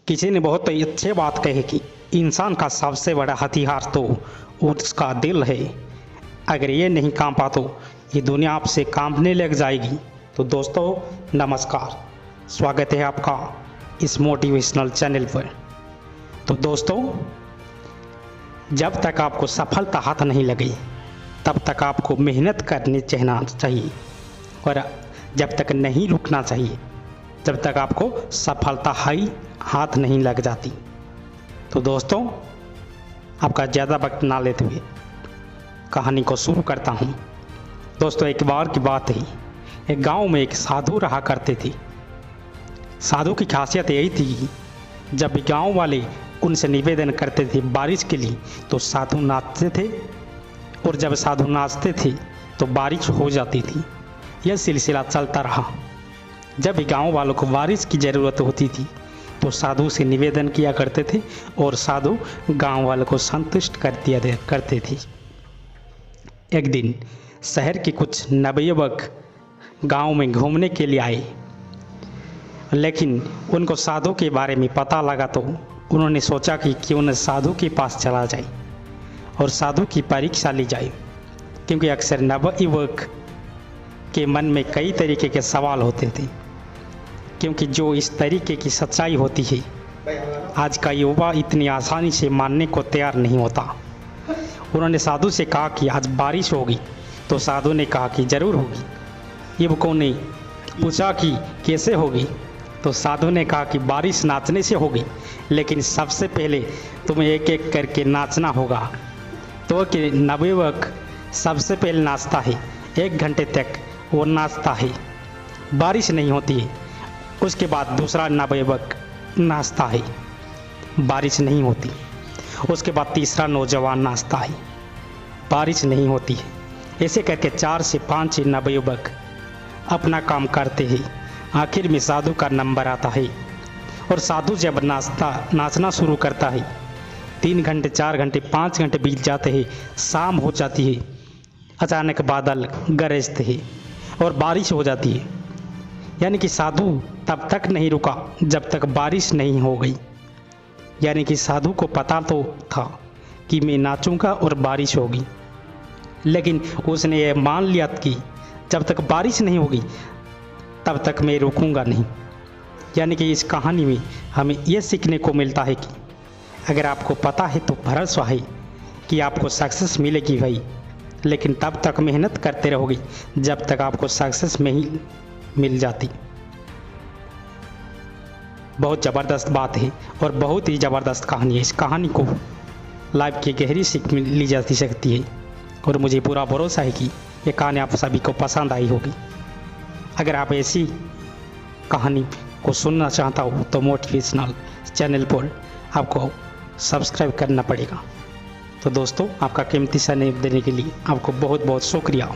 किसी ने बहुत ही अच्छी बात कही कि इंसान का सबसे बड़ा हथियार तो उसका दिल है। अगर ये नहीं कांपा तो ये दुनिया आपसे कांपने लग जाएगी। तो दोस्तों नमस्कार, स्वागत है आपका इस मोटिवेशनल चैनल पर। तो दोस्तों, जब तक आपको सफलता हाथ नहीं लगी तब तक आपको मेहनत करनी चाहिए और जब तक नहीं रुकना चाहिए जब तक आपको सफलता हाथ नहीं लग जाती। तो दोस्तों, आपका ज़्यादा वक्त ना लेते हुए कहानी को शुरू करता हूँ। दोस्तों, एक बार की बात है, एक गांव में एक साधु रहा करते थे। साधु की खासियत यही थी कि जब भी गांव वाले उनसे निवेदन करते थे बारिश के लिए तो साधु नाचते थे, और जब साधु नाचते थे तो बारिश हो जाती थी। यह सिलसिला चलता रहा। जब भी गांव वालों को बारिश की ज़रूरत होती थी तो साधु से निवेदन किया करते थे और साधु गांव वालों को संतुष्ट करते थे। एक दिन शहर के कुछ नवयुवक गांव में घूमने के लिए आए, लेकिन उनको साधु के बारे में पता लगा तो उन्होंने सोचा कि क्यों न साधु के पास चला जाए और साधु की परीक्षा ली जाए, क्योंकि अक्सर नवयुवक के मन में कई तरीके के सवाल होते थे, क्योंकि जो इस तरीके की सच्चाई होती है आज का युवा इतनी आसानी से मानने को तैयार नहीं होता। उन्होंने साधु से कहा कि आज बारिश होगी, तो साधु ने कहा कि ज़रूर होगी। युवकों ने पूछा कि कैसे होगी, तो साधु ने कहा कि बारिश नाचने से होगी, लेकिन सबसे पहले तुम्हें एक एक करके नाचना होगा। तो कि नवयुवक सबसे पहले नाचता है, 1 घंटे तक वो नाचता है, बारिश नहीं होती है। उसके बाद दूसरा नवयुवक नाचता है, बारिश नहीं होती। उसके बाद तीसरा नौजवान नाचता है, बारिश नहीं होती है। ऐसे करके 4 से 5 नवयुवक अपना काम करते हैं। आखिर में साधु का नंबर आता है और साधु जब नाचना शुरू करता है, 3 घंटे 4 घंटे 5 घंटे बीत जाते हैं, शाम हो जाती है। अचानक बादल गरजते हैं और बारिश हो जाती है। यानी कि साधु तब तक नहीं रुका जब तक बारिश नहीं हो गई। यानी कि साधु को पता तो था कि मैं नाचूंगा और बारिश होगी, लेकिन उसने ये मान लिया कि जब तक बारिश नहीं होगी तब तक मैं रुकूंगा नहीं। यानी कि इस कहानी में हमें यह सीखने को मिलता है कि अगर आपको पता है तो भरोसा है कि आपको सक्सेस मिलेगी भाई, लेकिन तब तक मेहनत करते रहोगे जब तक आपको सक्सेस नहीं मिल जाती। बहुत ज़बरदस्त बात है और बहुत ही ज़बरदस्त कहानी है। इस कहानी को लाइफ की गहरी सीख ली जा सकती है और मुझे पूरा भरोसा है कि ये कहानी आप सभी को पसंद आई होगी। अगर आप ऐसी कहानी को सुनना चाहता हो तो मोटिवेशनल चैनल पर आपको सब्सक्राइब करना पड़ेगा। तो दोस्तों, आपका कीमती समय देने के लिए आपको बहुत बहुत शुक्रिया।